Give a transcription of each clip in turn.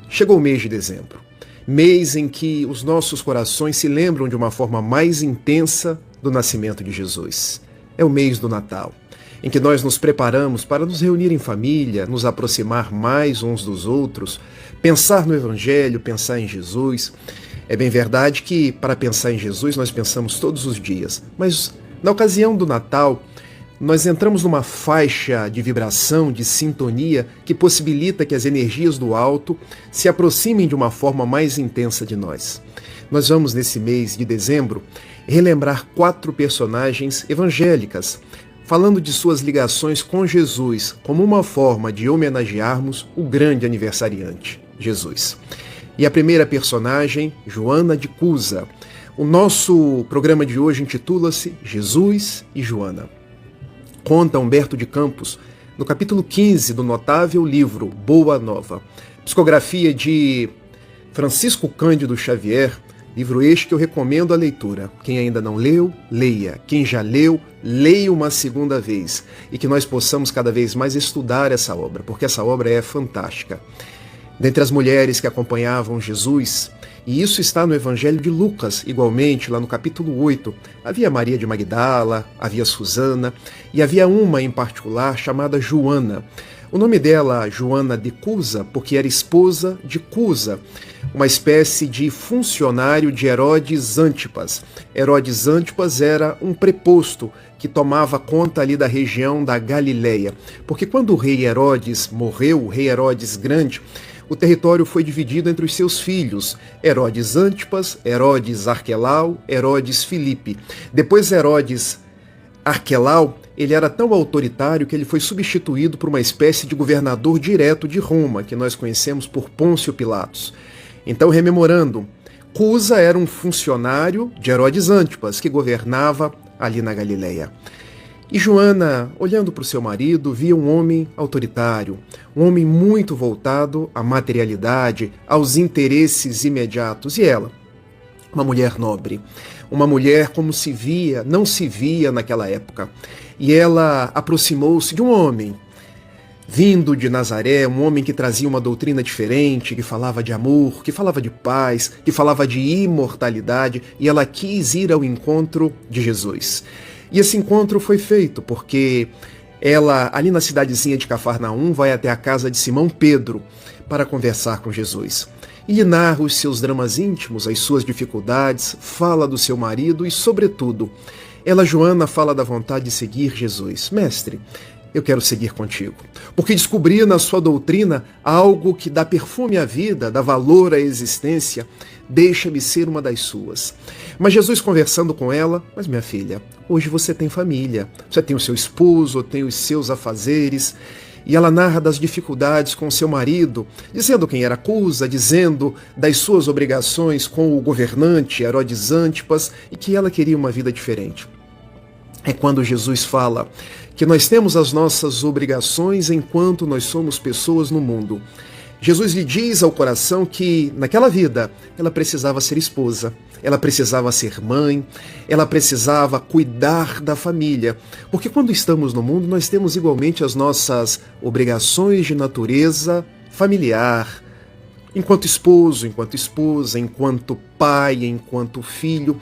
Chegou o mês de dezembro, mês em que os nossos corações se lembram de uma forma mais intensa do nascimento de Jesus. É o mês do Natal, em que nós nos preparamos para nos reunir em família, nos aproximar mais uns dos outros, pensar no Evangelho, pensar em Jesus. É bem verdade que para pensar em Jesus nós pensamos todos os dias, mas na ocasião do Natal, nós entramos numa faixa de vibração, de sintonia, que possibilita que as energias do alto se aproximem de uma forma mais intensa de nós. Nós vamos, nesse mês de dezembro, relembrar 4 personagens evangélicas, falando de suas ligações com Jesus, como uma forma de homenagearmos o grande aniversariante, Jesus. E a primeira personagem, Joana de Cusa. O nosso programa de hoje intitula-se Jesus e Joana. Conta Humberto de Campos, no capítulo 15 do notável livro Boa Nova, psicografia de Francisco Cândido Xavier, livro este que eu recomendo a leitura. Quem ainda não leu, leia. Quem já leu, leia uma segunda vez. E que nós possamos cada vez mais estudar essa obra, porque essa obra é fantástica. Dentre as mulheres que acompanhavam Jesus, e isso está no Evangelho de Lucas, igualmente, lá no capítulo 8, havia Maria de Magdala, havia Susana, e havia uma em particular chamada Joana. O nome dela, Joana de Cusa, porque era esposa de Cusa, uma espécie de funcionário de Herodes Antipas. Herodes Antipas era um preposto que tomava conta ali da região da Galileia, porque quando o rei Herodes morreu, o rei Herodes Grande, o território foi dividido entre os seus filhos, Herodes Antipas, Herodes Arquelau, Herodes Filipe. Depois Herodes Arquelau, ele era tão autoritário que ele foi substituído por uma espécie de governador direto de Roma, que nós conhecemos por Pôncio Pilatos. Então, rememorando, Cusa era um funcionário de Herodes Antipas, que governava ali na Galileia. E Joana, olhando para o seu marido, via um homem autoritário, um homem muito voltado à materialidade, aos interesses imediatos. E ela, uma mulher nobre, uma mulher como não se via naquela época. E ela aproximou-se de um homem, vindo de Nazaré, um homem que trazia uma doutrina diferente, que falava de amor, que falava de paz, que falava de imortalidade, e ela quis ir ao encontro de Jesus. E esse encontro foi feito porque ela, ali na cidadezinha de Cafarnaum, vai até a casa de Simão Pedro para conversar com Jesus. E lhe narra os seus dramas íntimos, as suas dificuldades, fala do seu marido e, sobretudo, ela, Joana, fala da vontade de seguir Jesus. Mestre, eu quero seguir contigo, porque descobri na sua doutrina algo que dá perfume à vida, dá valor à existência, deixa-me ser uma das suas. Mas Jesus conversando com ela, mas minha filha, hoje você tem família, você tem o seu esposo, tem os seus afazeres, e ela narra das dificuldades com o seu marido, dizendo quem era Cusa, dizendo das suas obrigações com o governante Herodes Antipas, e que ela queria uma vida diferente. É quando Jesus fala que nós temos as nossas obrigações enquanto nós somos pessoas no mundo. Jesus lhe diz ao coração que, naquela vida, ela precisava ser esposa, ela precisava ser mãe, ela precisava cuidar da família. Porque quando estamos no mundo, nós temos igualmente as nossas obrigações de natureza familiar, enquanto esposo, enquanto esposa, enquanto pai, enquanto filho,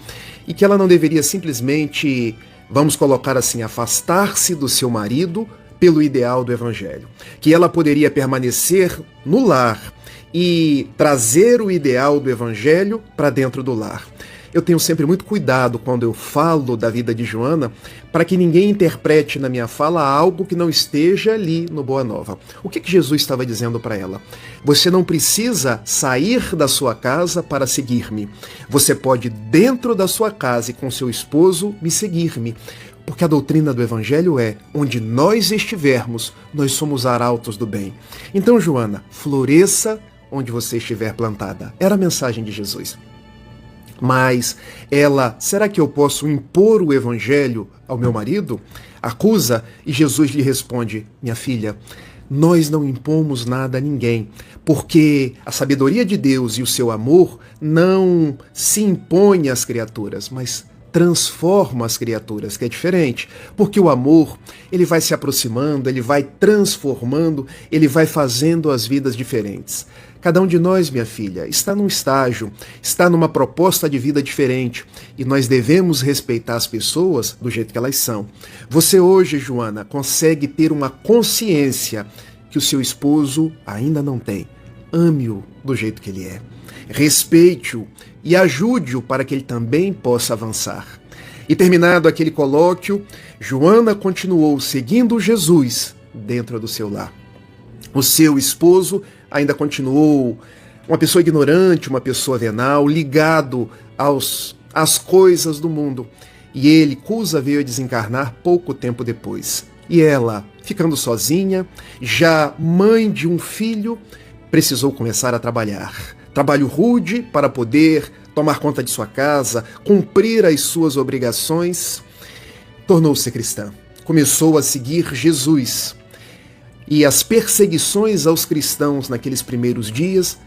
e que ela não deveria simplesmente, vamos colocar assim, afastar-se do seu marido pelo ideal do Evangelho, que ela poderia permanecer no lar e trazer o ideal do Evangelho para dentro do lar. Eu tenho sempre muito cuidado quando eu falo da vida de Joana, para que ninguém interprete na minha fala algo que não esteja ali no Boa Nova. O que Jesus estava dizendo para ela? Você não precisa sair da sua casa para seguir-me. Você pode, dentro da sua casa e com seu esposo, me seguir-me. Porque a doutrina do Evangelho é, onde nós estivermos, nós somos arautos do bem. Então, Joana, floresça onde você estiver plantada. Era a mensagem de Jesus. Mas ela, será que eu posso impor o Evangelho ao meu marido? Acusa, e Jesus lhe responde, minha filha, nós não impomos nada a ninguém, porque a sabedoria de Deus e o seu amor não se impõe às criaturas, mas transforma as criaturas, que é diferente, porque o amor, ele vai se aproximando, ele vai transformando, ele vai fazendo as vidas diferentes. Cada um de nós, minha filha, está num estágio, está numa proposta de vida diferente e nós devemos respeitar as pessoas do jeito que elas são. Você hoje, Joana, consegue ter uma consciência que o seu esposo ainda não tem. Ame-o do jeito que ele é. Respeite-o e ajude-o para que ele também possa avançar. E terminado aquele colóquio, Joana continuou seguindo Jesus dentro do seu lar. O seu esposo ainda continuou uma pessoa ignorante, uma pessoa venal, ligado às coisas do mundo. E ele, Cusa, veio a desencarnar pouco tempo depois. E ela, ficando sozinha, já mãe de um filho, precisou começar a trabalhar. Trabalho rude para poder tomar conta de sua casa, cumprir as suas obrigações. Tornou-se cristã. Começou a seguir Jesus. E as perseguições aos cristãos naqueles primeiros dias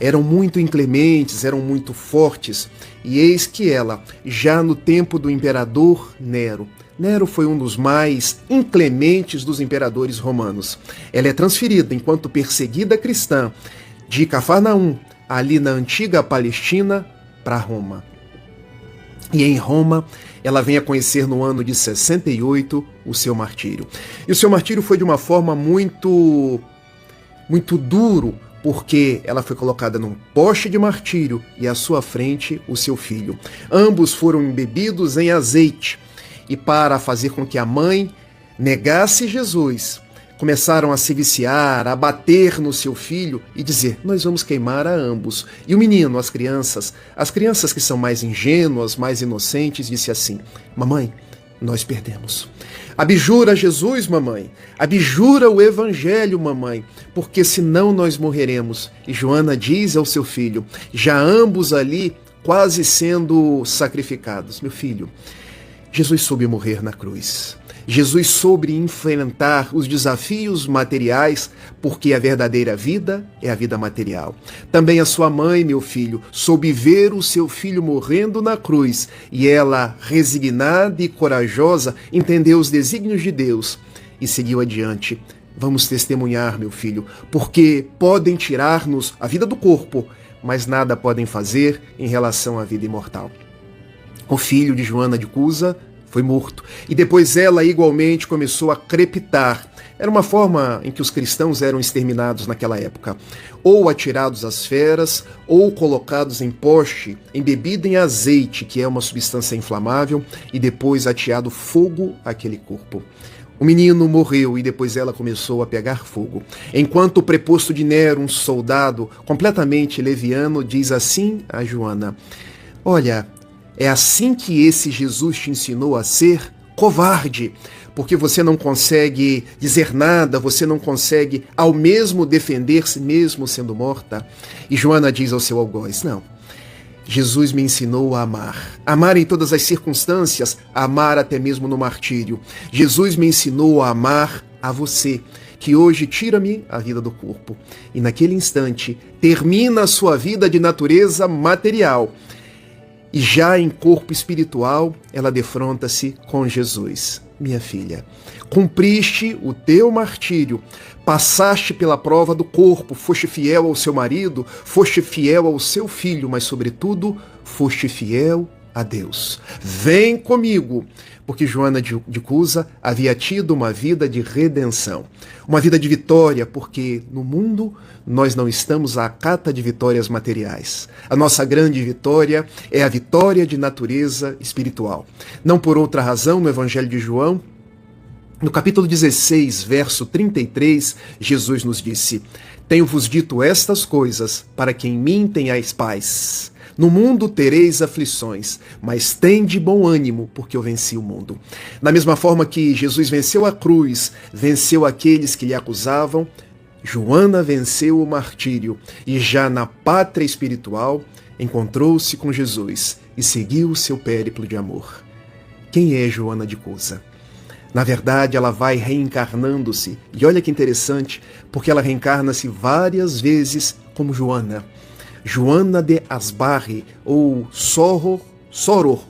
eram muito inclementes, eram muito fortes. E eis que ela, já no tempo do imperador Nero, Nero foi um dos mais inclementes dos imperadores romanos. Ela é transferida, enquanto perseguida cristã, de Cafarnaum, ali na antiga Palestina, para Roma. E em Roma, ela vem a conhecer no ano de 68 o seu martírio. E o seu martírio foi de uma forma muito duro, porque ela foi colocada num poste de martírio e à sua frente o seu filho. Ambos foram embebidos em azeite. E para fazer com que a mãe negasse Jesus, começaram a se viciar, a bater no seu filho e dizer: nós vamos queimar a ambos. E o menino, as crianças que são mais ingênuas, mais inocentes, disse assim: mamãe, nós perdemos. Abjura Jesus, mamãe. Abjura o evangelho, mamãe, porque senão nós morreremos. E Joana diz ao seu filho, já ambos ali quase sendo sacrificados: meu filho, Jesus soube morrer na cruz. Jesus soube enfrentar os desafios materiais, porque a verdadeira vida é a vida material. Também a sua mãe, meu filho, soube ver o seu filho morrendo na cruz, e ela, resignada e corajosa, entendeu os desígnios de Deus e seguiu adiante. Vamos testemunhar, meu filho, porque podem tirar-nos a vida do corpo, mas nada podem fazer em relação à vida imortal. O filho de Joana de Cusa foi morto. E depois ela igualmente começou a crepitar. Era uma forma em que os cristãos eram exterminados naquela época. Ou atirados às feras, ou colocados em poste, embebido em azeite, que é uma substância inflamável, e depois ateado fogo àquele corpo. O menino morreu e depois ela começou a pegar fogo. Enquanto o preposto de Nero, um soldado completamente leviano, diz assim a Joana: olha, é assim que esse Jesus te ensinou a ser covarde, porque você não consegue dizer nada, você não consegue ao mesmo defender-se mesmo sendo morta. E Joana diz ao seu algoz: não, Jesus me ensinou a amar. Amar em todas as circunstâncias, amar até mesmo no martírio. Jesus me ensinou a amar a você, que hoje tira-me a vida do corpo. E naquele instante, termina a sua vida de natureza material. E já em corpo espiritual, ela defronta-se com Jesus. Minha filha, cumpriste o teu martírio, passaste pela prova do corpo, foste fiel ao seu marido, foste fiel ao seu filho, mas sobretudo, foste fiel a Deus. Vem comigo, porque Joana de Cusa havia tido uma vida de redenção, uma vida de vitória, porque no mundo nós não estamos à cata de vitórias materiais. A nossa grande vitória é a vitória de natureza espiritual. Não por outra razão, no Evangelho de João, no capítulo 16, verso 33, Jesus nos disse: tenho-vos dito estas coisas para que em mim tenhais paz. No mundo tereis aflições, mas tende bom ânimo, porque eu venci o mundo. Da mesma forma que Jesus venceu a cruz, venceu aqueles que lhe acusavam, Joana venceu o martírio e já na pátria espiritual encontrou-se com Jesus e seguiu o seu périplo de amor. Quem é Joana de Cusa? Na verdade, ela vai reencarnando-se. E olha que interessante, porque ela reencarna-se várias vezes como Joana. Joana de Asbarre, ou Soror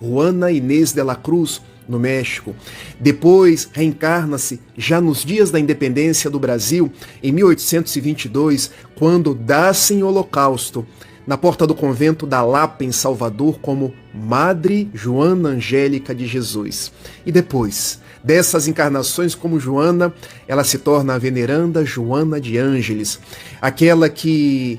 Juana Inês de la Cruz, no México. Depois reencarna-se já nos dias da independência do Brasil, em 1822, quando dá-se em holocausto na porta do convento da Lapa, em Salvador, como Madre Joana Angélica de Jesus. E depois dessas encarnações como Joana, ela se torna a veneranda Joana de Ângeles, aquela que,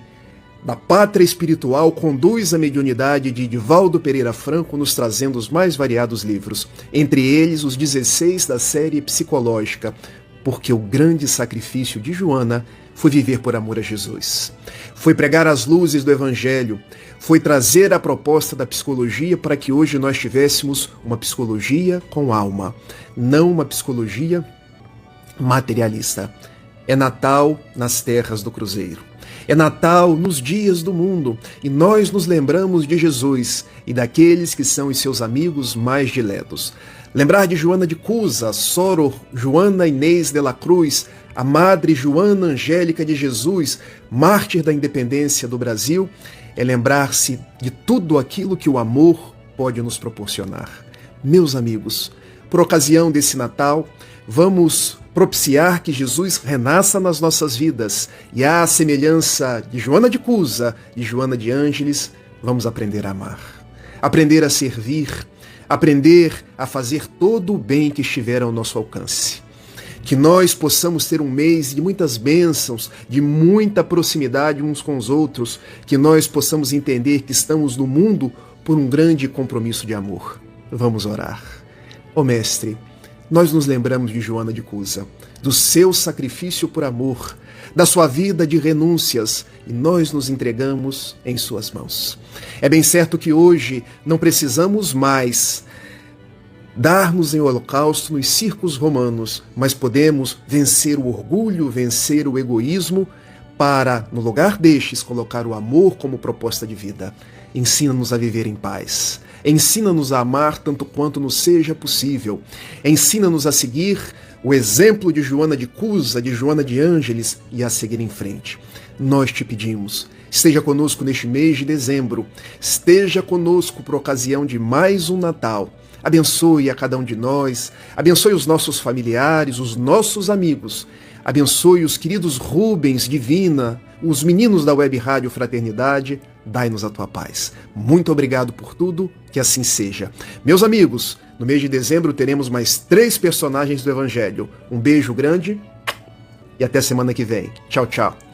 da pátria espiritual, conduz a mediunidade de Divaldo Pereira Franco, nos trazendo os mais variados livros, entre eles os 16 da série psicológica, porque o grande sacrifício de Joana foi viver por amor a Jesus. Foi pregar as luzes do Evangelho, foi trazer a proposta da psicologia para que hoje nós tivéssemos uma psicologia com alma, não uma psicologia materialista. É Natal nas terras do Cruzeiro. É Natal nos dias do mundo e nós nos lembramos de Jesus e daqueles que são os seus amigos mais diletos. Lembrar de Joana de Cusa, Sor Joana Inês de la Cruz, a Madre Joana Angélica de Jesus, mártir da independência do Brasil, é lembrar-se de tudo aquilo que o amor pode nos proporcionar. Meus amigos, por ocasião desse Natal, vamos propiciar que Jesus renasça nas nossas vidas e, à semelhança de Joana de Cusa e Joana de Ângeles, vamos aprender a amar, aprender a servir, aprender a fazer todo o bem que estiver ao nosso alcance. Que nós possamos ter um mês de muitas bênçãos, de muita proximidade uns com os outros, que nós possamos entender que estamos no mundo por um grande compromisso de amor. Vamos orar. Ó Mestre, nós nos lembramos de Joana de Cusa, do seu sacrifício por amor, da sua vida de renúncias, e nós nos entregamos em suas mãos. É bem certo que hoje não precisamos mais dar-nos em holocausto nos circos romanos, mas podemos vencer o orgulho, vencer o egoísmo, para, no lugar destes, colocar o amor como proposta de vida. Ensina-nos a viver em paz. Ensina-nos a amar tanto quanto nos seja possível. Ensina-nos a seguir o exemplo de Joana de Cusa, de Joana de Ângeles, e a seguir em frente. Nós te pedimos, esteja conosco neste mês de dezembro, esteja conosco por ocasião de mais um Natal. Abençoe a cada um de nós, abençoe os nossos familiares, os nossos amigos, abençoe os queridos Rubens, Divina, os meninos da Web Rádio Fraternidade, dai-nos a tua paz. Muito obrigado por tudo, que assim seja. Meus amigos, no mês de dezembro teremos mais 3 personagens do Evangelho. Um beijo grande e até semana que vem. Tchau, tchau.